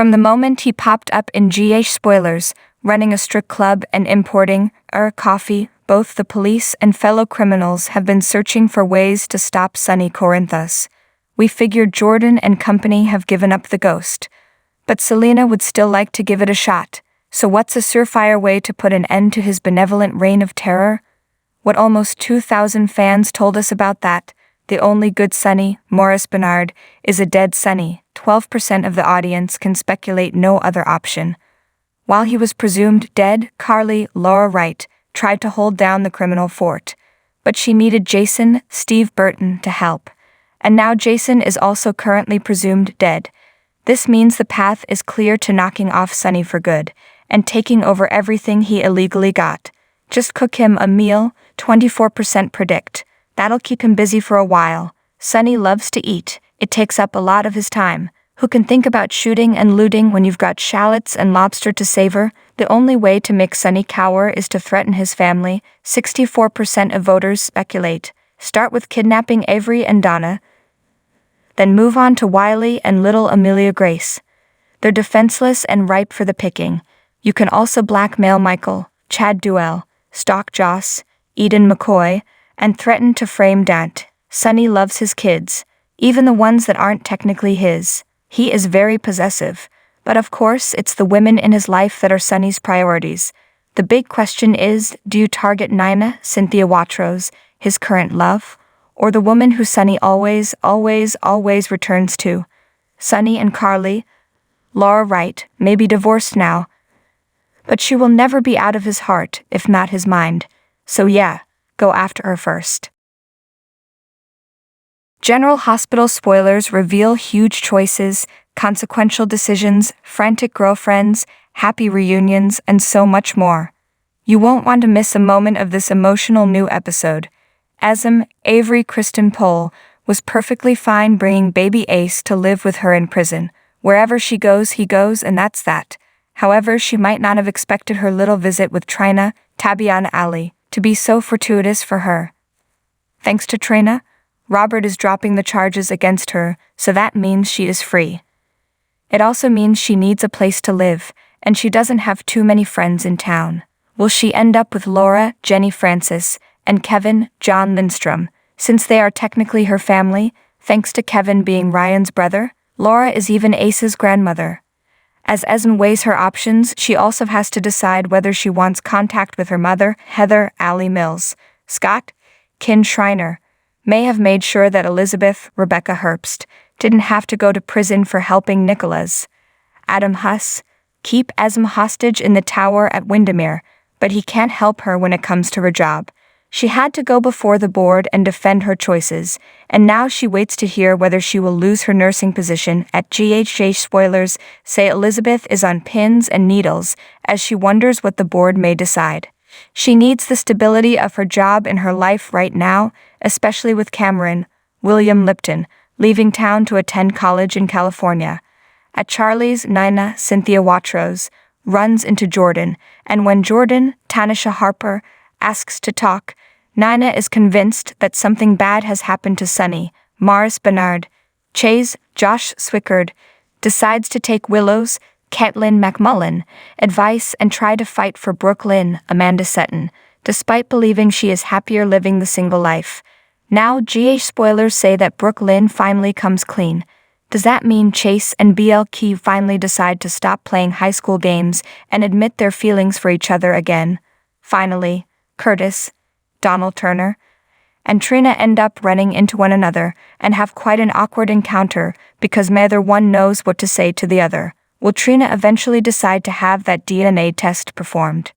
From the moment he popped up in GH Spoilers, running a strip club and importing coffee, both the police and fellow criminals have been searching for ways to stop Sonny Corinthos. We figured Jordan and company have given up the ghost. But Selena would still like to give it a shot, so what's a surefire way to put an end to his benevolent reign of terror? What almost 2,000 fans told us about that, the only good Sonny, Maurice Bernard, is a dead Sonny. 12% of the audience can speculate no other option. While he was presumed dead, Carly, Laura Wright, tried to hold down the criminal fort. But she needed Jason, Steve Burton, to help. And now Jason is also currently presumed dead. This means the path is clear to knocking off Sonny for good, and taking over everything he illegally got. Just cook him a meal, 24% predict. That'll keep him busy for a while. Sonny loves to eat. It takes up a lot of his time. Who can think about shooting and looting when you've got shallots and lobster to savor? The only way to make Sonny cower is to threaten his family. 64% of voters speculate. Start with kidnapping Avery and Donna, then move on to Wiley and little Amelia Grace. They're defenseless and ripe for the picking. You can also blackmail Michael, Chad Duell, stalk Joss, Eden McCoy, and threaten to frame Dant. Sonny loves his kids, even the ones that aren't technically his. He is very possessive, but of course it's the women in his life that are Sonny's priorities. The big question is, do you target Nina, Cynthia Watros, his current love, or the woman who Sonny always returns to? Sonny and Carly, Laura Wright, may be divorced now, but she will never be out of his heart, if not his mind. So yeah, go after her first. General Hospital spoilers reveal huge choices, consequential decisions, frantic girlfriends, happy reunions, and so much more. You won't want to miss a moment of this emotional new episode. Avery Kristen Pohl was perfectly fine bringing baby Ace to live with her in prison. Wherever she goes, he goes, and that's that. However, she might not have expected her little visit with Trina, Tabiana Ali, to be so fortuitous for her. Thanks to Trina, Robert is dropping the charges against her, so that means she is free. It also means she needs a place to live, and she doesn't have too many friends in town. Will she end up with Laura, Jenny Francis, and Kevin, John Lindstrom, since they are technically her family, thanks to Kevin being Ryan's brother? Laura is even Ace's grandmother. As Esme weighs her options, she also has to decide whether she wants contact with her mother, Heather Allie Mills. Scott, Kin Schreiner, may have made sure that Elizabeth, Rebecca Herbst, didn't have to go to prison for helping Nicholas. Adam Huss, keep Esme hostage in the tower at Windermere, but he can't help her when it comes to her job. She had to go before the board and defend her choices, and now she waits to hear whether she will lose her nursing position at GHJ. Spoilers say Elizabeth is on pins and needles as she wonders what the board may decide. She needs the stability of her job in her life right now, especially with Cameron, William Lipton, leaving town to attend college in California. At Charlie's, Nina, Cynthia Watros, runs into Jordan, and when Jordan, Tanisha Harper, asks to talk, Nina is convinced that something bad has happened to Sonny. Maurice Bernard, Chase, Josh Swickard, decides to take Willow's, Caitlin McMullen, advice and try to fight for Brooklyn, Amanda Setton, despite believing she is happier living the single life. Now GH spoilers say that Brooklyn finally comes clean. Does that mean Chase and BLK finally decide to stop playing high school games and admit their feelings for each other again? Finally, Curtis, Donald Turner, and Trina end up running into one another and have quite an awkward encounter because neither one knows what to say to the other. Will Trina eventually decide to have that DNA test performed?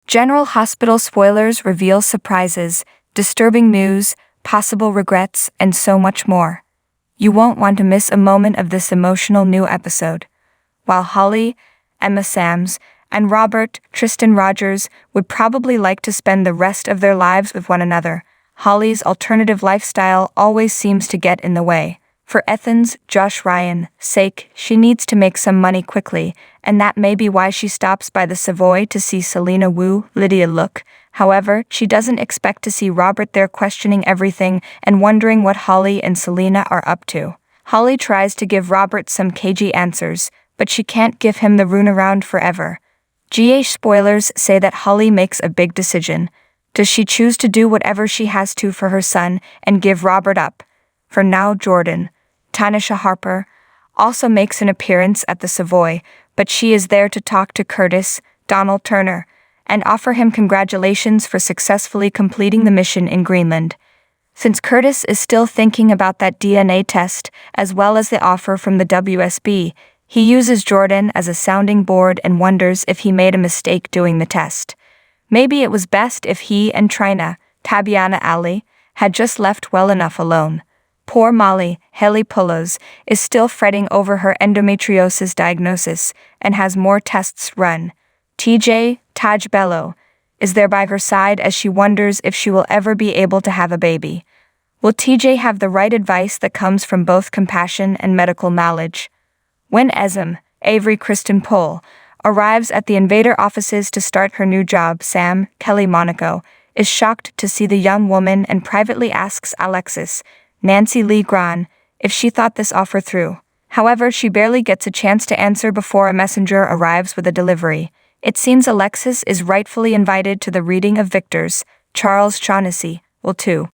General Hospital spoilers reveal surprises, disturbing news, possible regrets, and so much more. You won't want to miss a moment of this emotional new episode. While Holly, Emma Sams, and Robert, Tristan Rogers, would probably like to spend the rest of their lives with one another, Holly's alternative lifestyle always seems to get in the way. For Ethan's, Josh Ryan's sake, she needs to make some money quickly, and that may be why she stops by the Savoy to see Selena woo Lydia look. However, she doesn't expect to see Robert there questioning everything and wondering what Holly and Selena are up to. Holly tries to give Robert some cagey answers, but she can't give him the runaround forever. GH spoilers say that Holly makes a big decision. Does she choose to do whatever she has to for her son and give Robert up? For now, Jordan, Tanisha Harper, also makes an appearance at the Savoy, but she is there to talk to Curtis, Donald Turner, and offer him congratulations for successfully completing the mission in Greenland. Since Curtis is still thinking about that DNA test, as well as the offer from the WSB, he uses Jordan as a sounding board and wonders if he made a mistake doing the test. Maybe it was best if he and Trina, Tabiana Ali, had just left well enough alone. Poor Molly, Haley Pullos, is still fretting over her endometriosis diagnosis and has more tests run. TJ, Taj Bello, is there by her side as she wonders if she will ever be able to have a baby. Will TJ have the right advice that comes from both compassion and medical knowledge? When Esm, Avery Kristen Pohl, arrives at the Invader offices to start her new job, Sam, Kelly Monaco, is shocked to see the young woman and privately asks Alexis, Nancy Lee Gran, if she thought this offer through. However, she barely gets a chance to answer before a messenger arrives with a delivery. It seems Alexis is rightfully invited to the reading of Victor's, Charles Shaughnessy, will too.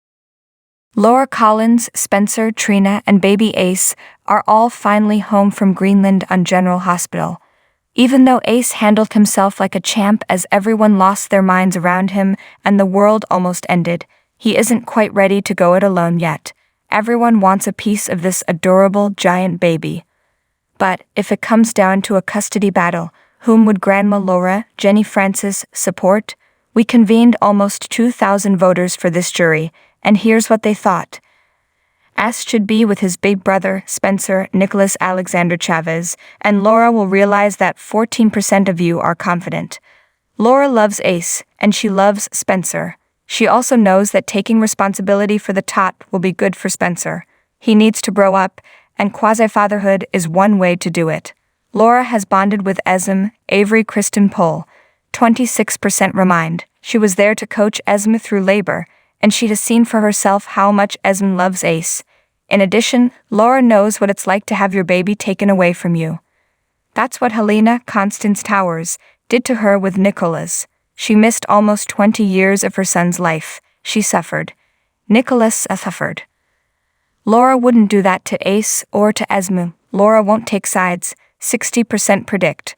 Laura Collins, Spencer, Trina, and baby Ace are all finally home from Greenland on General Hospital. Even though Ace handled himself like a champ as everyone lost their minds around him and the world almost ended, he isn't quite ready to go it alone yet. Everyone wants a piece of this adorable giant baby. But if it comes down to a custody battle, whom would Grandma Laura, Jenny Francis, support? We convened almost 2,000 voters for this jury, and here's what they thought. Ace should be with his big brother, Spencer Nicholas Alexander Chavez, and Laura will realize that 14% of you are confident. Laura loves Ace, and she loves Spencer. She also knows that taking responsibility for the tot will be good for Spencer. He needs to grow up, and quasi-fatherhood is one way to do it. Laura has bonded with Esm, Avery Kristen Pohl, 26% remind. She was there to coach Esm through labor, and she has seen for herself how much Esm loves Ace. In addition, Laura knows what it's like to have your baby taken away from you. That's what Helena Constance Towers did to her with Nicholas. She missed almost 20 years of her son's life. She suffered. Nicholas suffered. Laura wouldn't do that to Ace or to Esm. Laura won't take sides, 60% predict.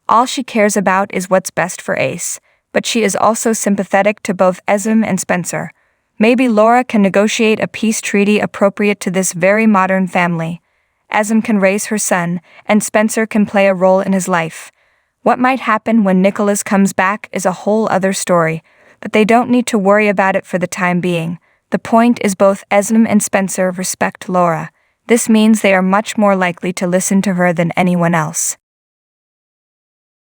All she cares about is what's best for Ace, but she is also sympathetic to both Esm and Spencer. Maybe Laura can negotiate a peace treaty appropriate to this very modern family. Esm can raise her son, and Spencer can play a role in his life. What might happen when Nicholas comes back is a whole other story, but they don't need to worry about it for the time being. The point is both Esm and Spencer respect Laura. This means they are much more likely to listen to her than anyone else.